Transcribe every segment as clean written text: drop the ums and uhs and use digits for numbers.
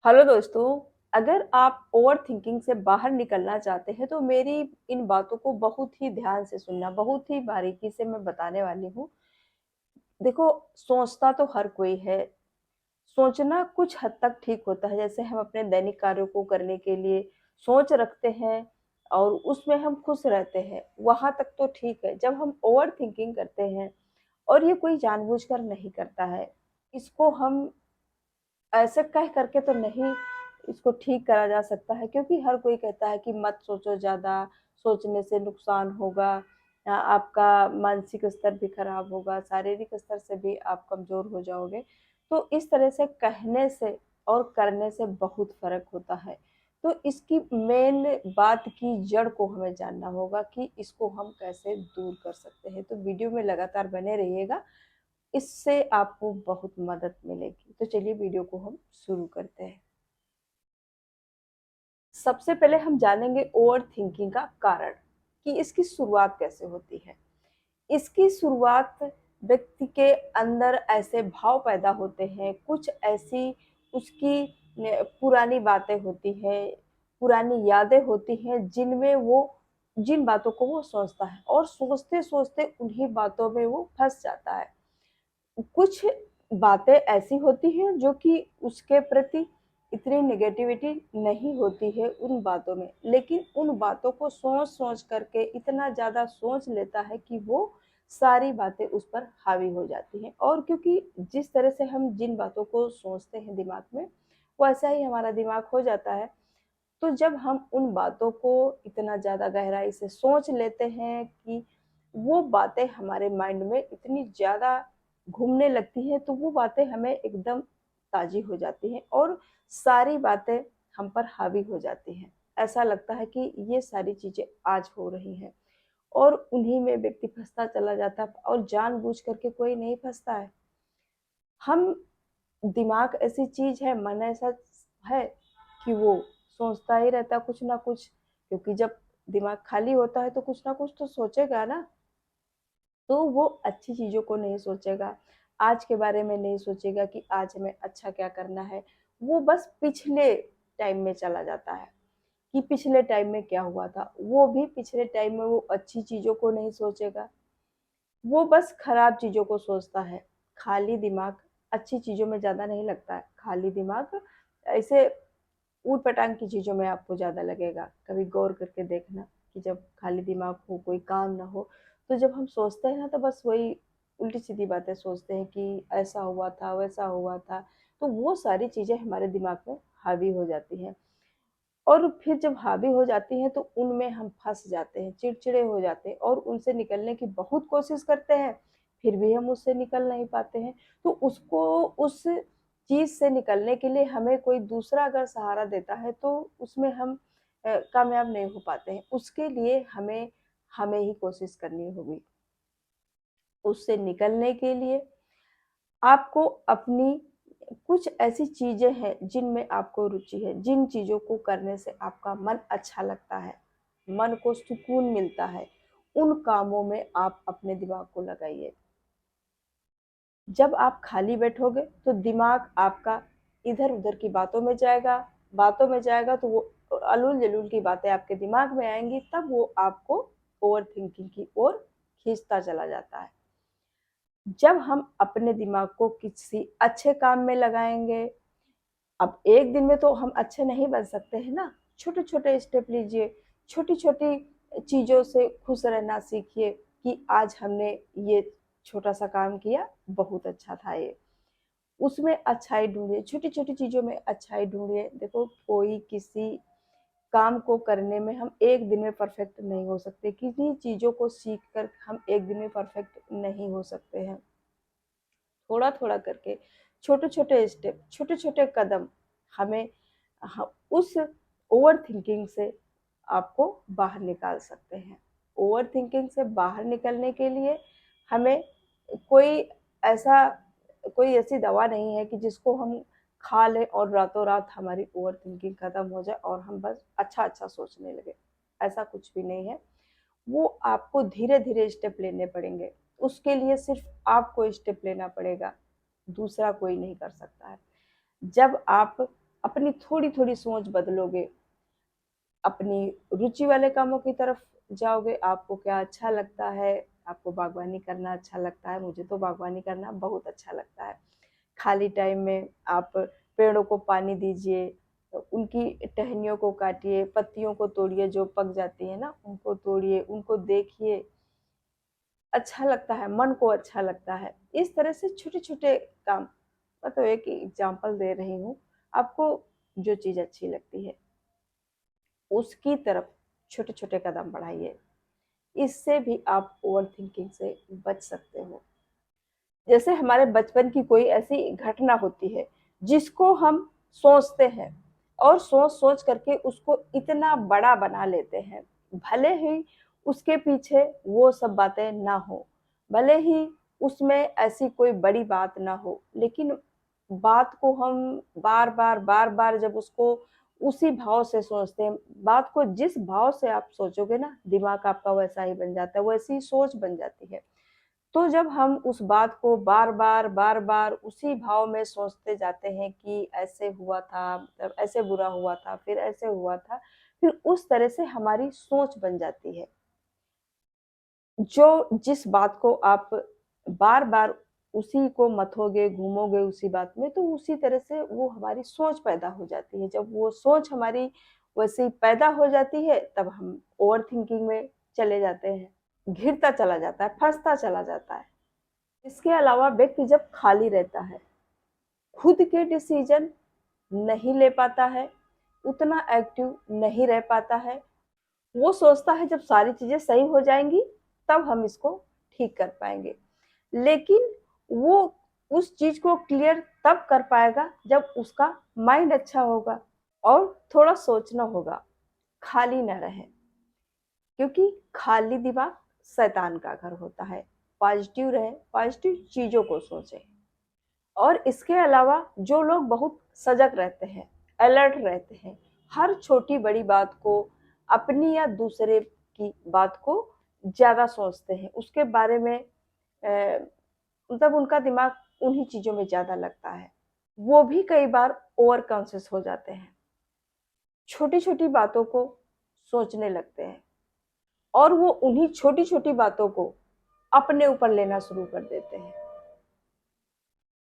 Hello दोस्तों, अगर आप ओवरथिंकिंग से बाहर निकलना चाहते हैं तो मेरी इन बातों को बहुत ही ध्यान से सुनना, बहुत ही बारीकी से मैं बताने वाली हूँ। देखो, सोचता तो हर कोई है, सोचना कुछ हद तक ठीक होता है। जैसे हम अपने दैनिक कार्यों को करने के लिए सोच रखते हैं और उसमें हम खुश रहते हैं, वहाँ तक तो ठीक है। जब हम ओवरथिंकिंग करते हैं और ये कोई जानबूझकर नहीं करता है, इसको हम ऐसे कह करके तो नहीं इसको ठीक करा जा सकता है, क्योंकि हर कोई कहता है कि मत सोचो ज़्यादा, सोचने से नुकसान होगा, आपका मानसिक स्तर भी खराब होगा, शारीरिक स्तर से भी आप कमज़ोर हो जाओगे। तो इस तरह से कहने से और करने से बहुत फ़र्क होता है। तो इसकी मेन बात की जड़ को हमें जानना होगा कि इसको हम कैसे दूर कर सकते हैं। तो वीडियो में लगातार बने रहिएगा, इससे आपको बहुत मदद मिलेगी। तो चलिए वीडियो को हम शुरू करते हैं। सबसे पहले हम जानेंगे ओवरथिंकिंग का कारण कि इसकी शुरुआत कैसे होती है। इसकी शुरुआत व्यक्ति के अंदर ऐसे भाव पैदा होते हैं, कुछ ऐसी उसकी पुरानी बातें होती हैं, पुरानी यादें होती हैं जिनमें वो जिन बातों को वो सोचता है और सोचते-सोचते उन्हीं बातों में वो फँस जाता है। कुछ बातें ऐसी होती हैं जो कि उसके प्रति इतनी नेगेटिविटी नहीं होती है उन बातों में, लेकिन उन बातों को सोच-सोच करके इतना ज़्यादा सोच लेता है कि वो सारी बातें उस पर हावी हो जाती हैं। और क्योंकि जिस तरह से हम जिन बातों को सोचते हैं दिमाग में, वैसा ही हमारा दिमाग हो जाता है। तो जब हम उन बातों को इतना ज़्यादा गहराई से सोच लेते हैं कि वो बातें हमारे माइंड में इतनी ज़्यादा घूमने लगती हैं, तो वो बातें हमें एकदम ताज़ी हो जाती हैं और सारी बातें हम पर हावी हो जाती हैं। ऐसा लगता है कि ये सारी चीज़ें आज हो रही हैं और उन्हीं में व्यक्ति फँसता चला जाता है और जानबूझ करके कोई नहीं फँसता है। हम दिमाग ऐसी चीज़ है, मन ऐसा है कि वो सोचता ही रहता है कुछ ना कुछ, क्योंकि जब दिमाग खाली होता है तो कुछ ना कुछ तो सोचेगा ना। तो वो अच्छी चीज़ों को नहीं सोचेगा, आज के बारे में नहीं सोचेगा कि आज हमें अच्छा क्या करना है। वो बस पिछले टाइम में चला जाता है कि पिछले टाइम में क्या हुआ था, वो भी पिछले टाइम में वो अच्छी चीज़ों को नहीं सोचेगा, वो बस खराब चीज़ों को सोचता है। खाली दिमाग अच्छी चीज़ों में ज़्यादा नहीं लगता है, खाली दिमाग ऐसे ऊट-पटांग की चीज़ों में आपको ज़्यादा लगेगा। कभी गौर करके देखना कि जब खाली दिमाग हो, कोई काम ना हो, तो जब हम सोचते हैं ना तो बस वही उल्टी-सीधी बातें सोचते हैं कि ऐसा हुआ था, वैसा हुआ था। तो वो सारी चीज़ें हमारे दिमाग में हावी हो जाती हैं और फिर जब हावी हो जाती हैं तो उनमें हम फँस जाते हैं, चिड़चिड़े हो जाते हैं और उनसे निकलने की बहुत कोशिश करते हैं, फिर भी हम उससे निकल नहीं पाते हैं। तो उसको उस चीज़ से निकलने के लिए हमें कोई दूसरा अगर सहारा देता है तो उसमें हम कामयाब नहीं हो पाते हैं। उसके लिए हमें हमें ही कोशिश करनी होगी। उससे निकलने के लिए आपको अपनी कुछ ऐसी चीज़ें हैं जिनमें आपको रुचि है, जिन चीज़ों को करने से आपका मन अच्छा लगता है, मन को सुकून मिलता है, उन कामों में आप अपने दिमाग को लगाइए। जब आप खाली बैठोगे तो दिमाग आपका इधर-उधर की बातों में जाएगा तो वो अलोल-जलोल की बातें आपके दिमाग में आएँगी, तब वो आपको ओवरथिंकिंग की ओर खींचता चला जाता है। जब हम अपने दिमाग को किसी अच्छे काम में लगाएँगे, अब एक दिन में तो हम अच्छे नहीं बन सकते हैं ना, छोटे-छोटे स्टेप लीजिए, छोटी-छोटी चीज़ों से खुश रहना सीखिए कि आज हमने ये छोटा-सा काम किया, बहुत अच्छा था ये। उसमें अच्छाई ढूँढिए, छोटी-छोटी चीज़ों में अच्छाई ढूँढिए। देखो, कोई किसी काम को करने में हम एक दिन में परफेक्ट नहीं हो सकते, किन्हीं चीज़ों को सीख कर हम एक दिन में परफेक्ट नहीं हो सकते हैं। थोड़ा-थोड़ा करके, छोटे-छोटे स्टेप, छोटे-छोटे कदम हमें उस ओवरथिंकिंग से आपको बाहर निकाल सकते हैं। ओवरथिंकिंग से बाहर निकलने के लिए हमें कोई ऐसा कोई ऐसी दवा नहीं है कि जिसको हम खा लें और रातों-रात हमारी ओवरथिंकिंग खत्म हो जाए और हम बस अच्छा-अच्छा सोचने लगें। ऐसा कुछ भी नहीं है। वो आपको धीरे-धीरे स्टेप लेने पड़ेंगे। उसके लिए सिर्फ़ आपको स्टेप लेना पड़ेगा, दूसरा कोई नहीं कर सकता है। जब आप अपनी थोड़ी-थोड़ी सोच बदलोगे, अपनी रुचि वाले कामों की तरफ जाओगे, आपको क्या अच्छा लगता है, आपको बागवानी करना अच्छा लगता है, मुझे तो बागवानी करना बहुत अच्छा लगता है। खाली टाइम में आप पेड़ों को पानी दीजिए, उनकी टहनियों को काटिए, पत्तियों को तोड़िए जो पक जाती है ना, उनको तोड़िए, उनको देखिए, अच्छा लगता है, मन को अच्छा लगता है। इस तरह से छोटे-छोटे काम, मैं तो एक एग्ज़ाम्पल दे रही हूँ, आपको जो चीज़ अच्छी लगती है, उसकी तरफ छोटे-छोटे कदम बढ़ाइए। इससे भी आप ओवरथिंकिंग से बच सकते हो। जैसे हमारे बचपन की कोई ऐसी घटना होती है, जिसको हम सोचते हैं और सोच-सोच करके उसको इतना बड़ा बना लेते हैं। भले ही उसके पीछे वो सब बातें ना हों, भले ही उसमें ऐसी कोई बड़ी बात ना हो, लेकिन बात को हम बार-बार, बार-बार जब उसको उसी भाव से सोचते हैं, बात को जिस भाव से आप सोचोगे ना, दिमाग आपका वैसा ही बन जाता है, वैसी ही सोच बन जाती है। तो जब हम उस बात को बार-बार, बार-बार उसी भाव में सोचते जाते हैं कि ऐसे हुआ था, मतलब ऐसे बुरा हुआ था, फिर ऐसे हुआ था, फिर उस तरह से हमारी सोच बन जाती है। जो जिस बात को आप बार-बार उसी को मथोगे, घूमोगे उसी बात में, तो उसी तरह से वो हमारी सोच पैदा हो जाती है। जब वो सोच हमारी वैसी पैदा हो जाती है, तब हम ओवरथिंकिंग में चले जाते हैं, घिरता चला जाता है, फँसता चला जाता है। इसके अलावा व्यक्ति जब खाली रहता है, खुद के डिसीजन नहीं ले पाता है, उतना एक्टिव नहीं रह पाता है। वो सोचता है जब सारी चीज़ें सही हो जाएँगी, तब हम इसको ठीक कर पाएँगे। लेकिन वो उस चीज़ को क्लियर तब कर पाएगा जब उसका माइंड अच्छा होगा और थोड़ा सोचना होगा, खाली ना रहे। क्योंकि खाली दिमाग शैतान का घर होता है। पॉज़िटिव रहें, पॉज़िटिव चीज़ों को सोचें। और इसके अलावा जो लोग बहुत सजग रहते हैं, अलर्ट रहते हैं, हर छोटी-बड़ी बात को, अपनी या दूसरे की बात को ज़्यादा सोचते हैं, उसके बारे में मतलब उनका दिमाग उन्हीं चीज़ों में ज़्यादा लगता है। वो भी कई बार ओवर कॉन्शियस हो जाते हैं, छोटी-छोटी बातों को सोचने लगते हैं और वो उन्हीं छोटी-छोटी बातों को अपने ऊपर लेना शुरू कर देते हैं।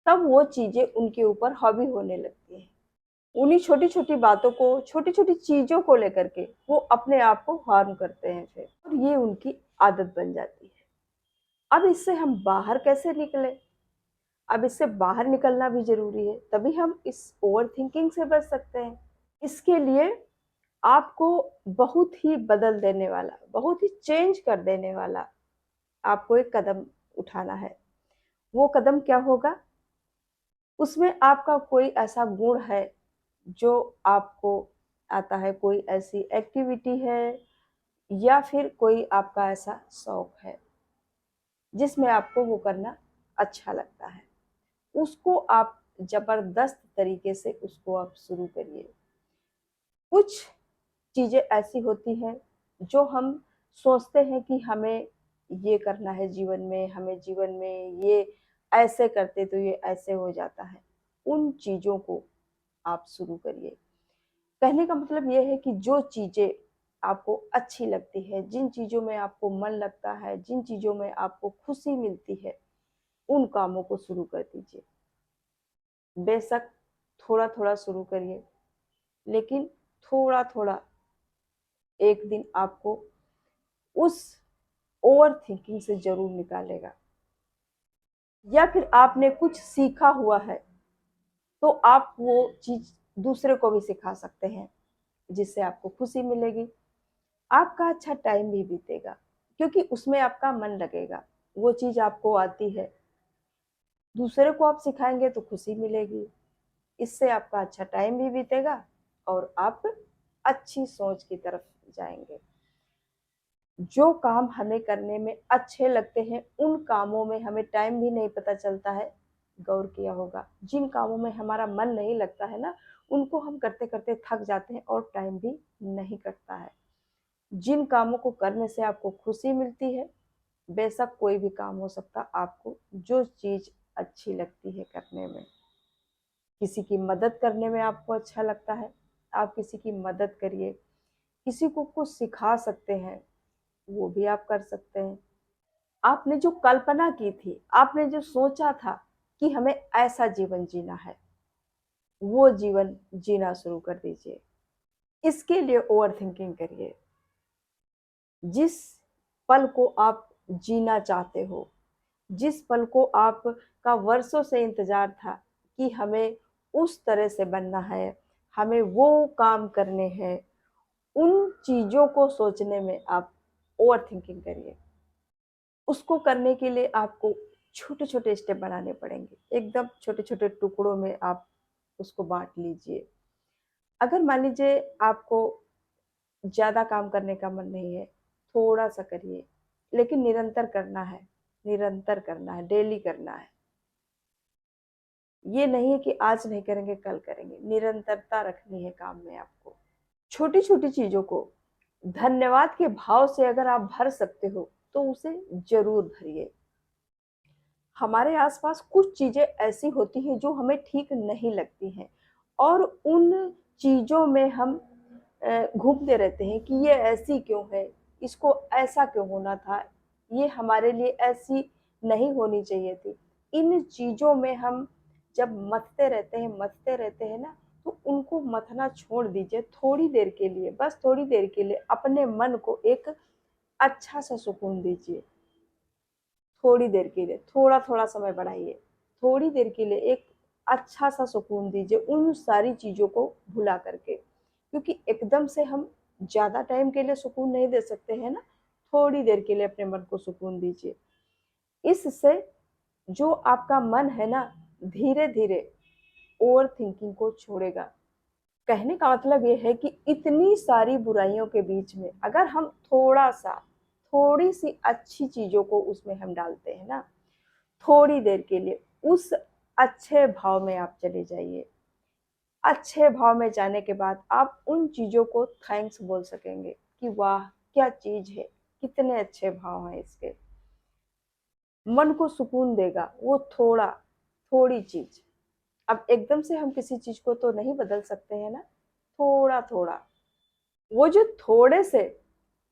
तब वो चीज़ें उनके ऊपर हावी होने लगती हैं। उन्हीं छोटी-छोटी बातों को, छोटी-छोटी चीज़ों को लेकर के वो अपने आप को हार्म करते हैं फिर और ये उनकी आदत बन जाती है। अब इससे हम बाहर कैसे निकलें? अब इससे बाहर निकलना भी ज़रूरी है, तभी हम इस ओवरथिंकिंग से बच सकते हैं। इसके लिए आपको बहुत ही बदल देने वाला, बहुत ही चेंज कर देने वाला आपको एक कदम उठाना है। वो कदम क्या होगा? उसमें आपका कोई ऐसा गुण है जो आपको आता है, कोई ऐसी एक्टिविटी है या फिर कोई आपका ऐसा शौक है जिसमें आपको वो करना अच्छा लगता है। उसको आप ज़बरदस्त तरीके से उसको आप शुरू करिए। कुछ चीज़ें ऐसी होती हैं जो हम सोचते हैं कि हमें ये करना है जीवन में, हमें जीवन में ये ऐसे करते तो ये ऐसे हो जाता है। उन चीज़ों को आप शुरू करिए। कहने का मतलब ये है कि जो चीज़ें आपको अच्छी लगती है, जिन चीज़ों में आपको मन लगता है, जिन चीज़ों में आपको खुशी मिलती है, उन कामों को शुरू कर दीजिए। बेशक थोड़ा-थोड़ा शुरू करिए, लेकिन थोड़ा-थोड़ा एक दिन आपको उस ओवरथिंकिंग से ज़रूर निकालेगा। या फिर आपने कुछ सीखा हुआ है, तो आप वो चीज़ दूसरे को भी सिखा सकते हैं, जिससे आपको खुशी मिलेगी। आपका अच्छा टाइम भी बीतेगा क्योंकि उसमें आपका मन लगेगा, वो चीज़ आपको आती है, दूसरे को आप सिखाएँगे तो खुशी मिलेगी, इससे आपका अच्छा टाइम भी बीतेगा और आप अच्छी सोच की तरफ जाएँगे। जो काम हमें करने में अच्छे लगते हैं, उन कामों में हमें टाइम भी नहीं पता चलता है, गौर किया होगा। जिन कामों में हमारा मन नहीं लगता है ना, उनको हम करते-करते थक जाते हैं और टाइम भी नहीं कटता है। जिन कामों को करने से आपको खुशी मिलती है, बेशक कोई भी काम हो सकता, आपको जो चीज़ अच्छी लगती है करने में, किसी की मदद करने में आपको अच्छा लगता है, आप किसी की मदद करिए। किसी को कुछ सिखा सकते हैं, वो भी आप कर सकते हैं। आपने जो कल्पना की थी, आपने जो सोचा था कि हमें ऐसा जीवन जीना है, वो जीवन जीना शुरू कर दीजिए। इसके लिए ओवरथिंकिंग करिए। जिस पल को आप जीना चाहते हो, जिस पल को आपका वर्षों से इंतजार था कि हमें उस तरह से बनना है, हमें वो काम करने हैं, उन चीज़ों को सोचने में आप ओवरथिंकिंग करिए। उसको करने के लिए आपको छोटे-छोटे स्टेप बनाने पड़ेंगे। एकदम छोटे-छोटे टुकड़ों में आप उसको बाँट लीजिए। अगर मान लीजिए आपको ज़्यादा काम करने का मन नहीं है, थोड़ा-सा करिए, लेकिन निरंतर करना है, डेली करना है। ये नहीं है कि आज नहीं करेंगे, कल करेंगे, निरंतरता रखनी है काम में आपको। छोटी-छोटी चीज़ों को धन्यवाद के भाव से अगर आप भर सकते हो, तो उसे ज़रूर भरिए। हमारे आसपास कुछ चीज़ें ऐसी होती हैं जो हमें ठीक नहीं लगती हैं और उन चीज़ों में हम घूमते रहते हैं कि ये ऐसी क्यों है, इसको ऐसा क्यों होना था, ये हमारे लिए ऐसी नहीं होनी चाहिए थी। इन चीज़ों में हम जब मथते रहते हैं ना, तो उनको मथना छोड़ दीजिए थोड़ी देर के लिए, बस थोड़ी देर के लिए अपने मन को एक अच्छा-सा सुकून दीजिए। थोड़ी देर के लिए, थोड़ा-थोड़ा समय बढ़ाइए। थोड़ी देर के लिए एक अच्छा-सा सुकून दीजिए उन सारी चीज़ों को भुला कर के। क्योंकि एकदम से हम ज़्यादा टाइम के लिए सुकून नहीं दे सकते हैं ना, थोड़ी देर के लिए अपने मन को सुकून दीजिए। इससे जो आपका मन है ना, धीरे-धीरे ओवरथिंकिंग को छोड़ेगा। कहने का मतलब ये है कि इतनी सारी बुराइयों के बीच में अगर हम थोड़ा-सा, थोड़ी-सी अच्छी चीज़ों को उसमें हम डालते हैं ना, थोड़ी देर के लिए उस अच्छे भाव में आप चले जाइए। अच्छे भाव में जाने के बाद आप उन चीज़ों को थैंक्स बोल सकेंगे कि वाह! क्या चीज़ है, कितने अच्छे भाव हैं इसके। मन को सुकून देगा वो थोड़ी चीज़। अब एकदम से हम किसी चीज़ को तो नहीं बदल सकते हैं ना, थोड़ा-थोड़ा। वो जो थोड़े से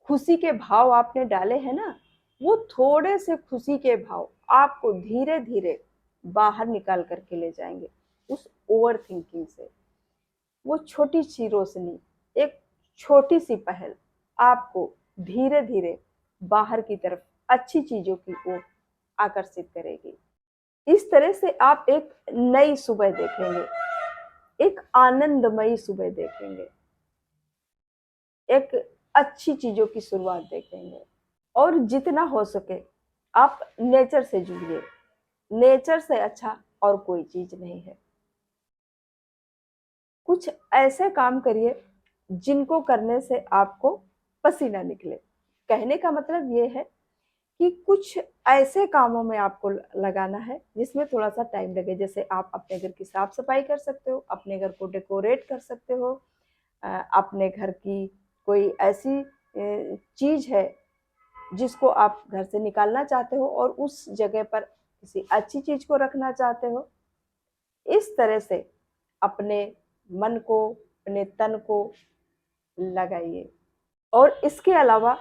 खुशी के भाव आपने डाले हैं ना, वो थोड़े से खुशी के भाव आपको धीरे-धीरे बाहर निकाल कर के ले जाएँगे, उस ओवरथिंकिंग से। वो छोटी-सी रोशनी, एक छोटी-सी पहल आपको धीरे-धीरे बाहर की तरफ अच्छी चीज़ों की ओर आकर्षित करेगी। इस तरह से आप एक नई सुबह देखेंगे, एक आनंदमयी सुबह देखेंगे, एक अच्छी चीज़ों की शुरुआत देखेंगे। और जितना हो सके आप नेचर से जुड़िए। नेचर से अच्छा और कोई चीज़ नहीं है। कुछ ऐसे काम करिए जिनको करने से आपको पसीना निकले। कहने का मतलब ये है कि कुछ ऐसे कामों में आपको लगाना है जिसमें थोड़ा-सा टाइम लगे। जैसे आप अपने घर की साफ-सफाई कर सकते हो, अपने घर को डेकोरेट कर सकते हो, अपने घर की कोई ऐसी चीज़ है जिसको आप घर से निकालना चाहते हो और उस जगह पर किसी अच्छी चीज़ को रखना चाहते हो। इस तरह से अपने मन को, अपने तन को लगाइए। और इसके अलावा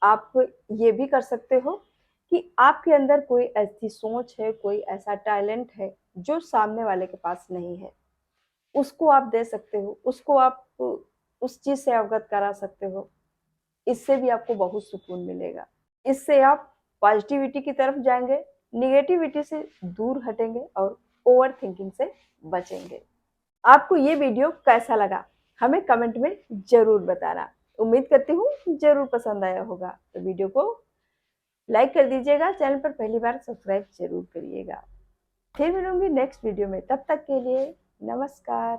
आप ये भी कर सकते हो कि आपके अंदर कोई ऐसी सोच है, कोई ऐसा टैलेंट है जो सामने वाले के पास नहीं है। उसको आप दे सकते हो, उसको आप उस चीज़ से अवगत करा सकते हो। इससे भी आपको बहुत सुकून मिलेगा। इससे आप पॉजिटिविटी की तरफ जाएँगे, नेगेटिविटी से दूर हटेंगे और ओवरथिंकिंग से बचेंगे। आपको ये वीडियो कैसा लगा? हमें कमेंट में ज़रूर बताना। उम्मीद करती हूँ ज़रूर पसंद आया होगा। तो वीडियो को लाइक कर दीजिएगा, चैनल पर पहली बार सब्सक्राइब ज़रूर करिएगा। फिर मिलूँगी नेक्स्ट वीडियो में, तब तक के लिए नमस्कार।